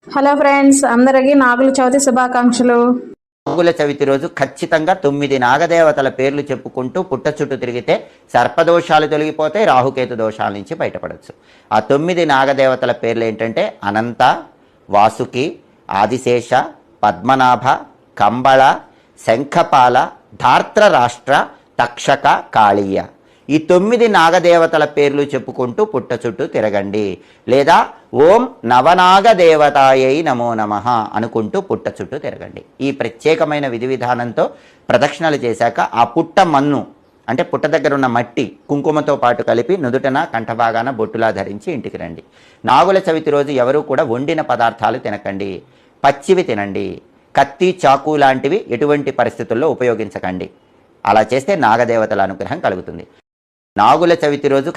Hello friends, అందరికీ నాగుల చవితి శుభాకాంక్షలు. నాగుల చవితి రోజు ఖచ్చితంగా 9 నాగదేవతల పేర్లు చెప్పుకుంటూ పుట్ట చుట్టూ తిరిగితే సర్పదోషాలు తొలగిపోతాయి, రాహుకేతు దోషాల నుంచి బయటపడవచ్చు. ఆ 9 నాగదేవతల పేర్లు ఏంటంటే అనంత, వాసుకి, ఆదిశేష, పద్మనాభ, కంబళ, శంఖపాల, ధార్త్ర రాష్ట్ర, తక్షక, కాళీయ. ఈ 9 నాగదేవతల పేర్లు చెప్పుకుంటూ పుట్ట చుట్టూ తిరగండి. లేదా ఓం నవనాగదేవతాయై నమో నమః అనుకుంటూ పుట్ట చుట్టూ తిరగండి. ఈ ప్రత్యేకమైన విధి విధానంతో ప్రదక్షిణలు చేశాక ఆ పుట్ట మన్ను అంటే పుట్ట దగ్గర ఉన్న మట్టి కుంకుమతో పాటు కలిపి నుదుటన కంఠభాగాన బొట్టులా ధరించి ఇంటికి రండి. నాగుల చవితి రోజు ఎవరూ కూడా వండిన పదార్థాలు తినకండి, పచ్చివి తినండి. కత్తి, చాకు లాంటివి ఎటువంటి పరిస్థితుల్లో ఉపయోగించకండి. అలా చేస్తే నాగదేవతల అనుగ్రహం కలుగుతుంది. నాగుల చవితి రోజు